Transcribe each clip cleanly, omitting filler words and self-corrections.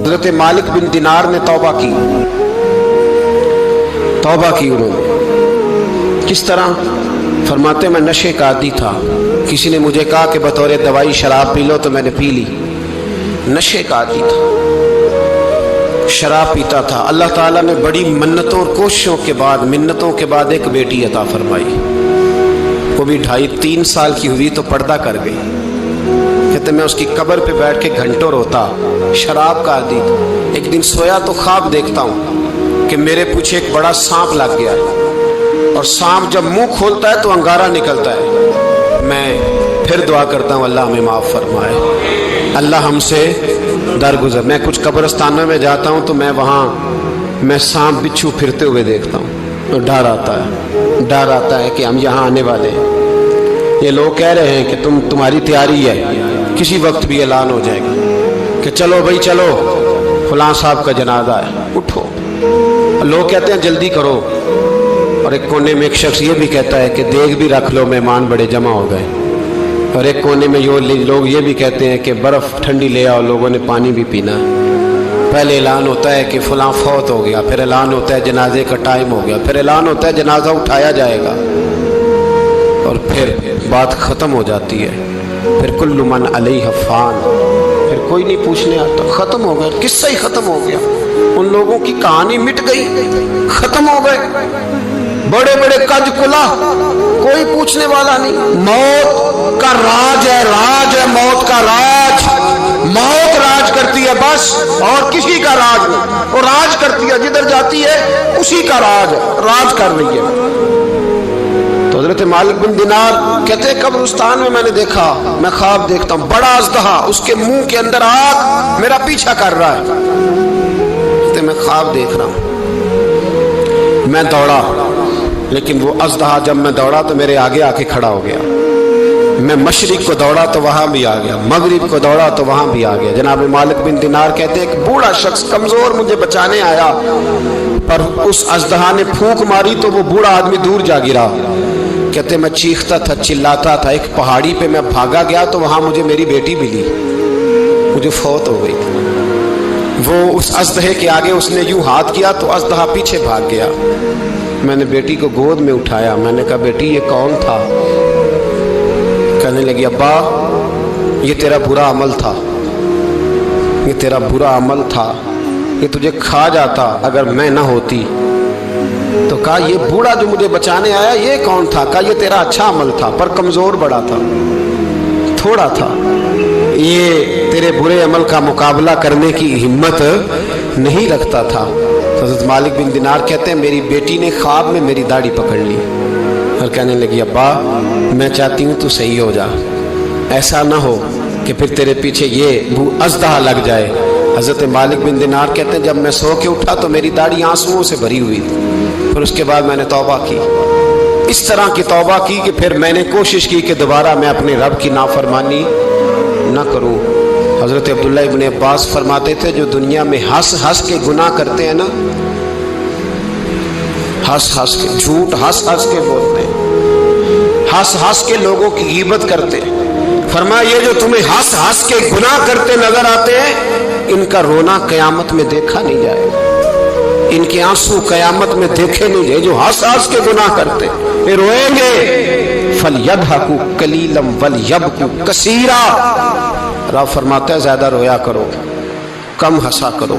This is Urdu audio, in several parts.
حضرت مالک بن دینار نے توبہ کی انہوں نے کس طرح؟ فرماتے میں نشے کا عادی تھا، کسی نے مجھے کہا کہ بطور دوائی شراب پی لو تو میں نے پی لی، نشے کا عادی تھا، شراب پیتا تھا۔ اللہ تعالیٰ نے بڑی منتوں اور کوششوں کے بعد، منتوں کے بعد ایک بیٹی عطا فرمائی، وہ بھی 2.5-3 سال کی ہوئی تو پردہ کر گئی۔ کہتے میں اس کی قبر پہ بیٹھ کے گھنٹوں روتا، شراب کا عادی تھا۔ ایک دن سویا تو خواب دیکھتا ہوں کہ میرے پیچھے ایک بڑا سانپ لگ گیا، اور سانپ جب منہ کھولتا ہے تو انگارہ نکلتا ہے۔ میں پھر دعا کرتا ہوں اللہ ہمیں معاف فرمائے، اللہ ہم سے درگزر۔ میں کچھ قبرستانوں میں جاتا ہوں تو میں سانپ بچھو پھرتے ہوئے دیکھتا ہوں، تو ڈر آتا ہے کہ ہم یہاں آنے والے ہیں۔ یہ لوگ کہہ رہے ہیں کہ تمہاری تیاری ہے، کسی وقت بھی اعلان ہو جائے گا کہ چلو بھائی چلو، فلاں صاحب کا جنازہ ہے، اٹھو۔ لوگ کہتے ہیں جلدی کرو، اور ایک کونے میں ایک شخص یہ بھی کہتا ہے کہ دیگ بھی رکھ لو، مہمان بڑے جمع ہو گئے۔ اور ایک کونے میں لوگ یہ بھی کہتے ہیں کہ برف ٹھنڈی لے آؤ، لوگوں نے پانی بھی پینا ہے۔ پہلے اعلان ہوتا ہے کہ فلاں فوت ہو گیا، پھر اعلان ہوتا ہے جنازے کا ٹائم ہو گیا، پھر اعلان ہوتا ہے جنازہ اٹھایا جائے گا، اور پھر بات ختم ہو جاتی ہے۔ پھر کل من علیہ فان، پھر کوئی نہیں پوچھنے آتا، ختم ہو گیا، قصہ ہی ختم ہو گیا۔ ان لوگوں کی کہانی مٹ گئی، ختم ہو گئے، بڑے بڑے کج کلا، کوئی پوچھنے والا نہیں۔ موت کا راج ہے، موت کا راج، موت راج کرتی ہے بس، اور کسی کا راج نہیں۔ وہ راج کرتی ہے، جدھر جاتی ہے اسی کا راج کر رہی ہے۔ تو حضرت مالک بن دینار کہتے ہیں قبرستان میں نے دیکھا، میں خواب دیکھتا ہوں، بڑا اژدہا، اس کے منہ کے اندر آگ میرا پیچھا کر رہا ہے۔ کہتے میں خواب دیکھ رہا ہوں، میں دوڑا، لیکن وہ اژدہا جب میں دوڑا تو میرے آگے آ کے کھڑا ہو گیا۔ میں مشرق کو دوڑا تو وہاں بھی آ گیا، مغرب کو دوڑا تو وہاں بھی آ گیا۔ جناب مالک بن دینار کہتے ہیں ایک بوڑھا شخص کمزور مجھے بچانے آیا، پر اس اژدہا نے پھونک ماری تو وہ بوڑھا آدمی دور جا گرا۔ کہتے میں چیختا تھا، چلاتا تھا، ایک پہاڑی پہ میں بھاگا گیا تو وہاں مجھے میری بیٹی ملی، مجھے فوت ہو گئی تھی۔ وہ اس اژدہے کے آگے اس نے یوں ہاتھ کیا تو اژدہا پیچھے بھاگ گیا۔ میں نے بیٹی کو گود میں اٹھایا، میں نے کہا بیٹی یہ کون تھا؟ کہنے لگی ابا یہ تیرا برا عمل تھا، یہ تیرا برا عمل تھا، یہ تجھے کھا جاتا اگر میں نہ ہوتی۔ تو کہا یہ بوڑھا جو مجھے بچانے آیا یہ کون تھا؟ کہا یہ تیرا اچھا عمل تھا، پر کمزور بڑا تھا، تھوڑا تھا، یہ تیرے برے عمل کا مقابلہ کرنے کی ہمت نہیں رکھتا تھا۔ حضرت مالک بن دینار کہتے ہیں میری بیٹی نے خواب میں میری داڑھی پکڑ لی اور کہنے لگی ابا میں چاہتی ہوں تو صحیح ہو جا، ایسا نہ ہو کہ پھر تیرے پیچھے یہ اژدہا لگ جائے۔ حضرت مالک بن دینار کہتے ہیں جب میں سو کے اٹھا تو میری داڑھی آنسوؤں سے بھری ہوئی تھی۔ پھر اس کے بعد میں نے توبہ کی، اس طرح کی توبہ کی کہ پھر میں نے کوشش کی کہ دوبارہ میں اپنے رب کی نافرمانی نہ کروں۔ حضرت عبداللہ ابن عباس فرماتے تھے جو دنیا میں ہنس کے گناہ کرتے ہیں نا، ہنس کے جھوٹ ہنس کے بولتے ہیں، ہنس کے لوگوں کی غیبت کرتے ہیں، فرمایا یہ جو تمہیں ہنس کے گناہ کرتے نظر آتے ہیں ان کا رونا قیامت میں دیکھا نہیں جائے گا، ان کے آنسو قیامت میں دیکھے نہیں جائے۔ جو ہنس کے گناہ کرتے یہ روئیں گے، فَلْيَضْحَكُوا قَلِيلًا وَلْيَبْكُوا كَثِيرًا۔ رب فرماتا ہے زیادہ رویا کرو، کم ہنسا کرو۔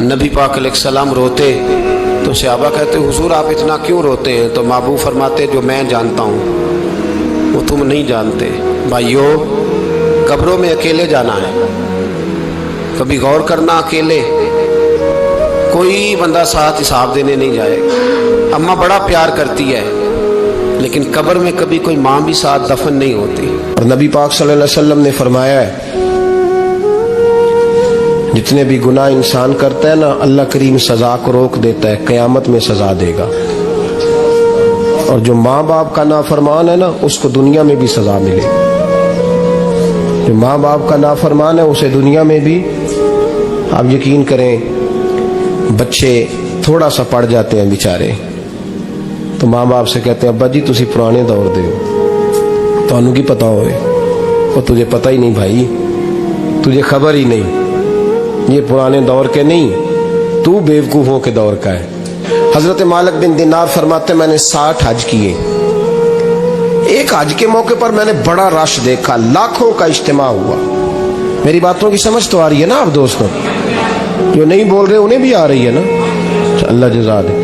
نبی پاک علیہ السلام روتے تو صحابہ کہتے حضور آپ اتنا کیوں روتے ہیں؟ تو محبوب فرماتے جو میں جانتا ہوں وہ تم نہیں جانتے۔ بھائیو قبروں میں اکیلے جانا ہے، کبھی غور کرنا، اکیلے کوئی بندہ ساتھ حساب دینے نہیں جائے گا۔ اماں بڑا پیار کرتی ہے لیکن قبر میں کبھی کوئی ماں بھی ساتھ دفن نہیں ہوتی۔ اور نبی پاک صلی اللہ علیہ وسلم نے فرمایا ہے جتنے بھی گناہ انسان کرتا ہے نا اللہ کریم سزا کو روک دیتا ہے، قیامت میں سزا دے گا۔ اور جو ماں باپ کا نافرمان ہے نا اس کو دنیا میں بھی سزا ملے گی۔ جو ماں باپ کا نافرمان ہے اسے دنیا میں بھی، آپ یقین کریں بچے تھوڑا سا پڑ جاتے ہیں بیچارے تو ماں باپ سے کہتے ہیں ابا جی تسی پرانے دور دے ہو، تانوں کی پتہ ہوئے، اور تجھے پتہ ہی نہیں بھائی، تجھے خبر ہی نہیں، یہ پرانے دور کے نہیں، تو بیوقوفوں کے دور کا ہے۔ حضرت مالک بن دینار فرماتے میں نے 60 حج کیے، ایک حج کے موقع پر میں نے بڑا رش دیکھا، لاکھوں کا اجتماع ہوا۔ میری باتوں کی سمجھ تو آ رہی ہے نا آپ دوستوں؟ جو نہیں بول رہے انہیں بھی آ رہی ہے نا؟ اللہ جزا دے۔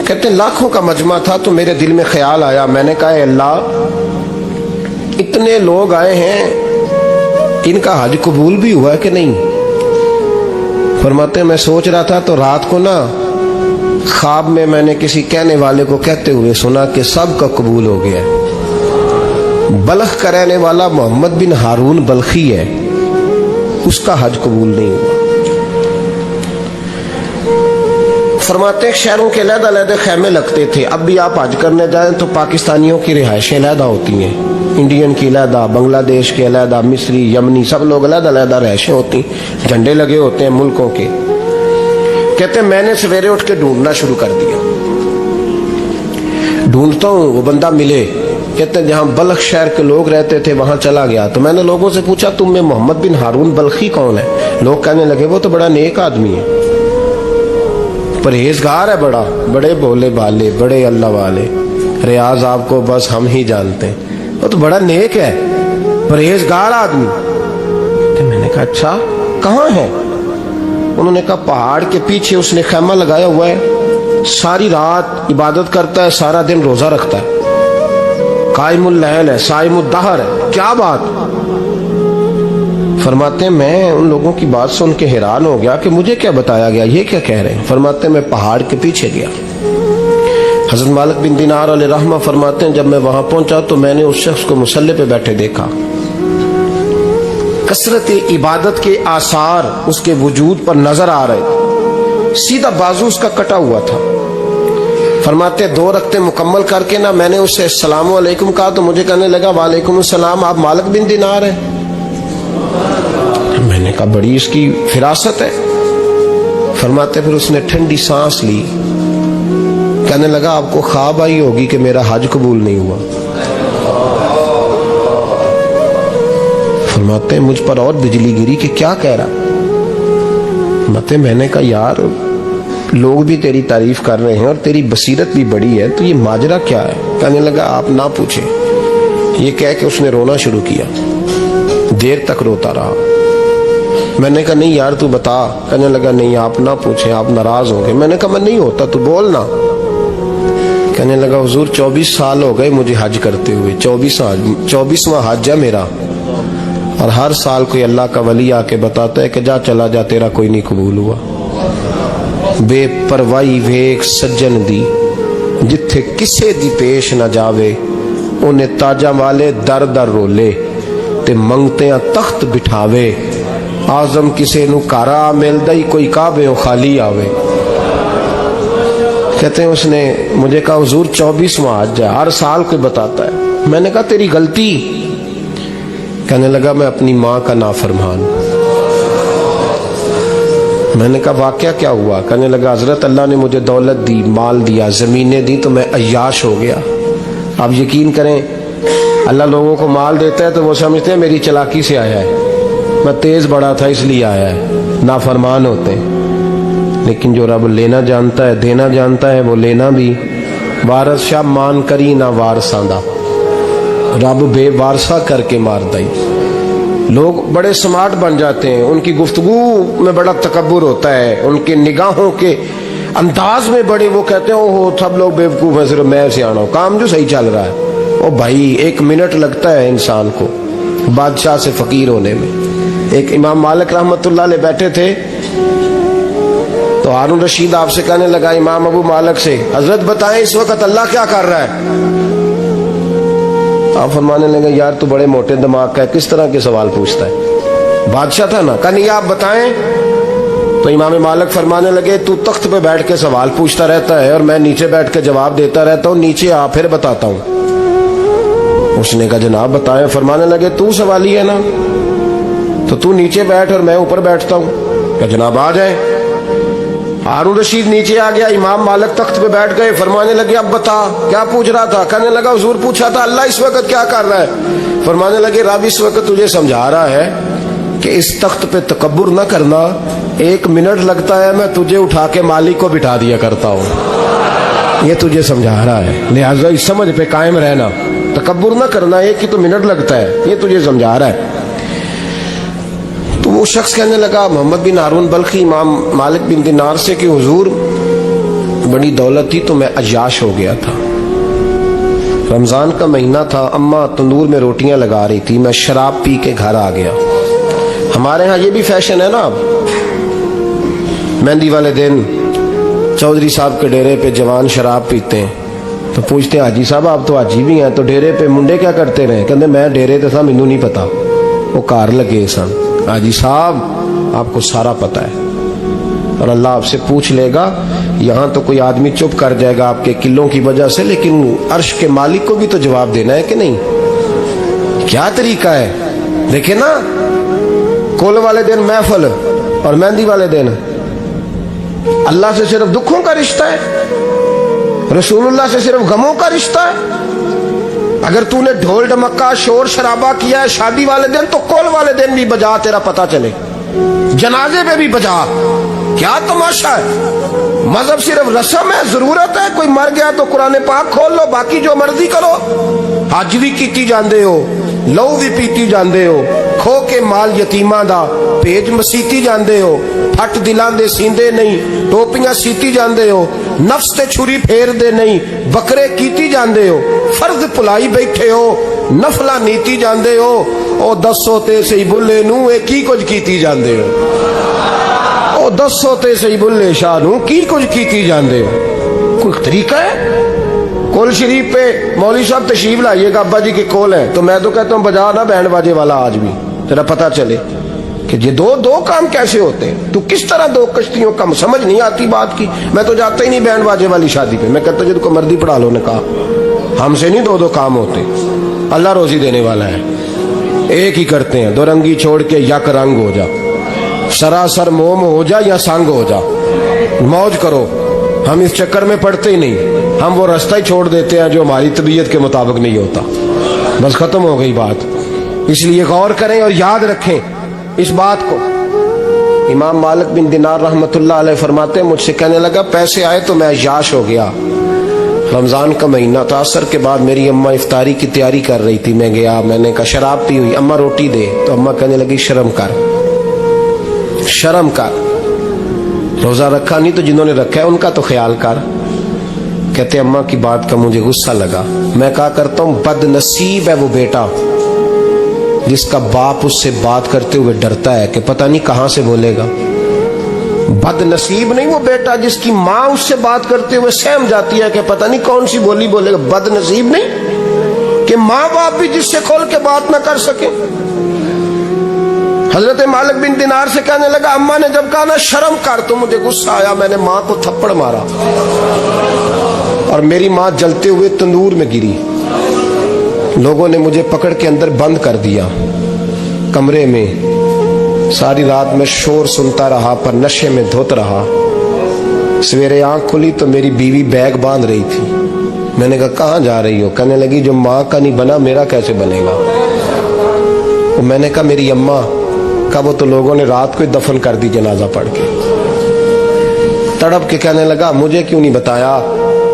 کہتے ہیں لاکھوں کا مجمع تھا، تو میرے دل میں خیال آیا، میں نے کہا اے اللہ، اتنے لوگ آئے ہیں، ان کا حج قبول بھی ہوا ہے کہ نہیں؟ فرماتے ہیں میں سوچ رہا تھا تو رات کو نا خواب میں میں نے کسی کہنے والے کو کہتے ہوئے سنا کہ سب کا قبول ہو گیا ہے، بلخ کا رہنے والا محمد بن ہارون بلخی ہے، اس کا حج قبول نہیں ہوا۔ فرماتے ہیں شہروں کے علیحدہ علیحدہ خیمے لگتے تھے، اب بھی آپ حج کرنے جائیں تو پاکستانیوں کی رہائشیں علیحدہ ہوتی ہیں، انڈین کی علیحدہ، بنگلہ دیش کے علیحدہ، مصری، یمنی، سب لوگ علیحدہ علیحدہ رہائشیں ہوتی ہیں، جھنڈے لگے ہوتے ہیں ملکوں کے۔ کہتے ہیں میں نے سویرے اٹھ کے ڈھونڈنا شروع کر دیا، ڈھونڈتا ہوں وہ بندہ ملے۔ کہتے ہیں جہاں بلخ شہر کے لوگ رہتے تھے وہاں چلا گیا، تو میں نے لوگوں سے پوچھا تم میں محمد بن ہارون بلخی کون ہے؟ لوگ کہنے لگے وہ تو بڑا نیک آدمی ہے، پرہیزگار ہے، بڑے بولے بالے، بڑے اللہ والے، ریاض آپ کو بس ہم ہی جانتے ہیں، وہ تو بڑا نیک ہے، پرہیزگار آدمی۔ تو میں نے کہا اچھا کہاں ہے؟ انہوں نے کہا پہاڑ کے پیچھے اس نے خیمہ لگایا ہوا ہے، ساری رات عبادت کرتا ہے، سارا دن روزہ رکھتا ہے، قائم اللیل ہے، صائم الدہر ہے۔ کیا بات؟ فرماتے ہیں میں ان لوگوں کی بات سن کے حیران ہو گیا کہ مجھے کیا بتایا گیا، یہ کیا کہہ رہے ہیں؟ فرماتے ہیں میں پہاڑ کے پیچھے گیا۔ حضرت مالک بن دینار علیہ رحمہ فرماتے ہیں جب میں وہاں پہنچا تو میں نے اس شخص کو مصلی پہ بیٹھے دیکھا، کثرت عبادت کے آثار اس کے وجود پر نظر آ رہے، سیدھا بازو اس کا کٹا ہوا تھا۔ فرماتے 2 رکعتیں مکمل کر کے نا میں نے اس سے السلام علیکم کہا تو مجھے کہنے لگا وعلیکم السلام، آپ مالک بن دینار ہیں؟ میں نے کہا بڑی اس کی فراست ہے۔ فرماتے پھر اس نے ٹھنڈی سانس لی، کہنے لگا آپ کو خواب آئی ہوگی کہ میرا حج قبول نہیں ہوا۔ فرماتے ہیں مجھ پر اور بجلی گری کہ کیا کہہ رہا؟ فرماتے میں نے کہا یار لوگ بھی تیری تعریف کر رہے ہیں اور تیری بصیرت بھی بڑی ہے، تو یہ ماجرا کیا ہے؟ کہنے لگا آپ نہ پوچھیں۔ یہ کہہ کے اس نے رونا شروع کیا، دیر تک روتا رہا۔ میں نے کہا نہیں یار تو بتا۔ کہنے لگا نہیں آپ نہ پوچھیں، آپ ناراض ہوں گے۔ میں نے کہا میں نہیں ہوتا، تو بولنا۔ کہنے لگا حضور 24 سال ہو گئے مجھے حج کرتے ہوئے، 24واں حج ہے میرا، اور ہر سال کوئی اللہ کا ولی آ کے بتاتا ہے کہ جا چلا جا تیرا کوئی نہیں قبول ہوا۔ بے پروائی ویک سجن دی جتھے کسے دی پیش نہ جاوے، انہیں تاجاں والے در در رولے تے منگتیاں تخت بٹھاوے، آزم کسے نو کارا ملدا ہی کوئی کعبے خالی آوے۔ کہتے ہیں اس نے مجھے کہا حضور 24واں حج ہے، ہر سال کوئی بتاتا ہے۔ میں نے کہا تیری غلطی۔ کہنے لگا میں اپنی ماں کا نافرمان۔ میں نے کہا واقعہ کیا ہوا؟ کہنے لگا حضرت اللہ نے مجھے دولت دی، مال دیا، زمینیں دی، تو میں عیاش ہو گیا۔ آپ یقین کریں اللہ لوگوں کو مال دیتا ہے تو وہ سمجھتے ہیں میری چلاکی سے آیا ہے، میں تیز بڑا تھا اس لیے آیا ہے، نافرمان ہوتے ہیں۔ لیکن جو رب لینا جانتا ہے، دینا جانتا ہے، وہ لینا بھی۔ وارث شاہ مان کری نہ وارثاں دا، رب بے وارثہ کر کے مار دائی۔ لوگ بڑے سمارٹ بن جاتے ہیں، ان کی گفتگو میں بڑا تکبر ہوتا ہے، ان کے نگاہوں کے انداز میں بڑے، وہ کہتے ہیں اوہ سب لوگ بیوقوف ہیں، صرف میں سیانا ہوں، کام جو صحیح چل رہا ہے۔ او بھائی 1 منٹ لگتا ہے انسان کو بادشاہ سے فقیر ہونے میں۔ ایک امام مالک رحمت اللہ علیہ بیٹھے تھے تو ہارون رشید آپ سے کہنے لگا امام ابو مالک سے، حضرت بتائیں اس وقت اللہ کیا کر رہا ہے؟ آپ فرمانے لگے یار تو بڑے موٹے دماغ کا ہے، کس طرح کے سوال پوچھتا ہے؟ بادشاہ تھا نا، کہا نہیں آپ بتائیں۔ تو امام مالک فرمانے لگے تو تخت پہ بیٹھ کے سوال پوچھتا رہتا ہے اور میں نیچے بیٹھ کے جواب دیتا رہتا ہوں، نیچے آ پھر بتاتا ہوں۔ اس نے کہا جناب بتائیں۔ فرمانے لگے تو سوالی ہے نا، تو تو نیچے بیٹھ اور میں اوپر بیٹھتا ہوں۔ کہ جناب آ جائیں۔ ہارون رشید نیچے آ گیا، امام مالک تخت پہ بیٹھ گئے۔ فرمانے لگے اب بتا کیا پوچھ رہا تھا؟ کہنے لگا حضور پوچھا تھا اللہ اس وقت کیا کر رہا ہے؟ فرمانے لگے رب اس وقت تجھے سمجھا رہا ہے کہ اس تخت پہ تکبر نہ کرنا، 1 منٹ لگتا ہے میں تجھے اٹھا کے مالک کو بٹھا دیا کرتا ہوں، یہ تجھے سمجھا رہا ہے، لہٰذا اس سمجھ پہ قائم رہنا، تکبر نہ کرنا، 1 ہی تو منٹ لگتا ہے، یہ تجھے سمجھا رہا ہے۔ تو وہ شخص کہنے لگا محمد بن ہارون بلخی امام مالک بن دینار سے کہ حضور بڑی دولت تھی تو میں عیاش ہو گیا تھا، رمضان کا مہینہ تھا، اماں تندور میں روٹیاں لگا رہی تھی، میں شراب پی کے گھر آ گیا۔ ہمارے ہاں یہ بھی فیشن ہے نا، اب مہندی والے دن چودھری صاحب کے ڈیرے پہ جوان شراب پیتے ہیں تو پوچھتے ہیں حاجی صاحب آپ تو حاجی بھی ہیں تو ڈیرے پہ منڈے کیا کرتے رہے؟ کہتے میں ڈیرے تے تھا مینوں نہیں پتا، وہ کار لگے سن۔ حاجی صاحب آپ کو سارا پتا ہے، اور اللہ آپ سے پوچھ لے گا۔ یہاں تو کوئی آدمی چپ کر جائے گا آپ کے قلوں کی وجہ سے، لیکن عرش کے مالک کو بھی تو جواب دینا ہے کہ نہیں؟ کیا طریقہ ہے؟ دیکھیں نا، کول والے دن محفل اور مہندی والے دن اللہ سے صرف دکھوں کا رشتہ ہے، رسول اللہ سے صرف غموں کا رشتہ ہے۔ اگر تو نے ڈھول ڈمکا شور شرابہ کیا ہے شادی والے دن تو کول والے دن بھی بجا، تیرا پتہ چلے، جنازے پہ بھی بجا۔ کیا تماشا ہے؟ مذہب صرف رسم ہے، ضرورت ہے، کوئی مر گیا تو قرآن پاک کھول لو، باقی جو مرضی کرو۔ حج بھی کیتی جاندے ہو، لو بھی پیتی جاندے ہو، کھو کے مال یتیماں دا بھیج مسیتی جاندے ہو، پھٹ دلاں دے سیندے نہیں، ٹوپیاں سیتی جاندے ہو، نفس تے چھری پھیر دے نہیں، بکرے کیتی جاندے ہو، فرض پلائی بیٹھے ہو، نفلا نیتی جاندے ہو، او دسو تے سی بلے نو اے کی کچھ کیتی جاندے ہو، او دسو تے سی بلے شاہ نو کی کچھ کیتی جاندے ہو۔ کوئی طریقہ ہے؟ کول شریف پہ مولوی صاحب تشریف لائیے گا، ابا جی کے کول ہے تو میں تو کہتا ہوں بجا نا بینڈ باجے والا آج بھی، تیرا پتہ چلے کہ یہ دو کام کیسے ہوتے ہیں۔ تو کس طرح دو کشتیوں کا سمجھ نہیں آتی بات کی۔ میں تو جاتا ہی نہیں بینڈ باجے والی شادی پہ، میں کہتا جب کو مردی پڑھا لو، نے کہا ہم سے نہیں دو کام ہوتے، اللہ روزی دینے والا ہے، ایک ہی کرتے ہیں، 2 رنگی چھوڑ کے یک رنگ ہو جا، سراسر موم ہو جا یا سنگ ہو جا، موج کرو۔ ہم اس چکر میں پڑتے ہی نہیں، ہم وہ راستہ ہی چھوڑ دیتے ہیں جو ہماری طبیعت کے مطابق نہیں ہوتا، بس ختم ہو گئی بات۔ اس لیے غور کریں اور یاد رکھیں اس بات کو۔ امام مالک بن دینار رحمت اللہ علیہ فرماتے ہیں مجھ سے کہنے لگا پیسے آئے تو میں عیاش ہو گیا، رمضان کا مہینہ تھا، عصر کے بعد میری اماں افطاری کی تیاری کر رہی تھی، میں گیا، میں نے کہا شراب پی ہوئی، اماں روٹی دے، تو اماں کہنے لگی شرم کر، شرم کر، روزہ رکھا نہیں تو جنہوں نے رکھا ہے ان کا تو خیال کر۔ کہتے اماں کی بات کا مجھے غصہ لگا، میں کہا کرتا ہوں بد نصیب ہے وہ بیٹا جس کا باپ اس سے بات کرتے ہوئے ڈرتا ہے کہ پتہ نہیں کہاں سے بولے گا۔ بد نصیب نہیں وہ بیٹا جس کی ماں اس سے بات کرتے ہوئے سہم جاتی ہے کہ پتہ نہیں کون سی بولی بولے گا۔ بد نصیب نہیں کہ ماں باپ بھی جس سے کھول کے بات نہ کر سکے۔ حضرت مالک بن دینار سے کہنے لگا اماں نے جب کہا نا شرم کر تو مجھے غصہ آیا، میں نے ماں کو تھپڑ مارا اور میری ماں جلتے ہوئے تندور میں گری۔ لوگوں نے مجھے پکڑ کے اندر بند کر دیا کمرے میں، ساری رات میں شور سنتا رہا پر نشے میں دھوت رہا۔ سویرے آنکھ کھلی تو میری بیوی بیگ باندھ رہی تھی، میں نے کہا کہاں جا رہی ہو؟ کہنے لگی جو ماں کا نہیں بنا میرا کیسے بنے گا؟ تو میں نے کہا میری اماں کا، وہ تو لوگوں نے رات کو دفن کر دی جنازہ پڑھ کے۔ تڑپ کے کہنے لگا مجھے کیوں نہیں بتایا؟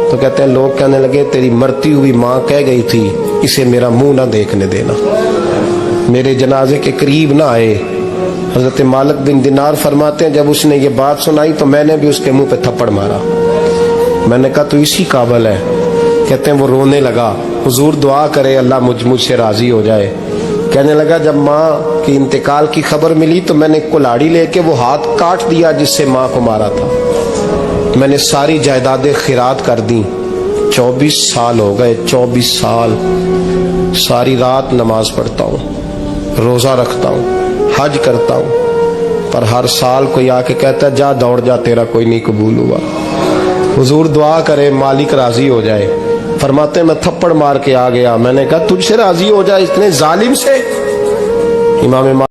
تو کہتے ہیں لوگ کہنے لگے تیری مرتی ہوئی ماں کہہ گئی تھی اسے میرا منہ نہ دیکھنے دینا، میرے جنازے کے قریب نہ آئے۔ حضرت مالک بن دینار فرماتے ہیں جب اس نے یہ بات سنائی تو میں نے بھی اس کے منہ پہ تھپڑ مارا۔ میں نے کہا تو اسی قابل ہے۔ کہتے ہیں وہ رونے لگا، حضور دعا کرے اللہ مجھ سے راضی ہو جائے۔ کہنے لگا جب ماں کی انتقال کی خبر ملی تو میں نے کلاڑی لے کے وہ ہاتھ کاٹ دیا جس سے ماں کو مارا تھا۔ میں نے ساری جائیدادیں خیرات کر دیں۔ 24 سال ہو گئے، 24 سال ساری رات نماز پڑھتا ہوں، روزہ رکھتا ہوں، حج کرتا ہوں، پر ہر سال کوئی آ کے کہتا ہے جا دوڑ جا تیرا کوئی نہیں قبول ہوا۔ حضور دعا کرے مالک راضی ہو جائے۔ فرماتے میں تھپڑ مار کے آ گیا، میں نے کہا تجھ سے راضی ہو جائے اتنے ظالم سے؟ امام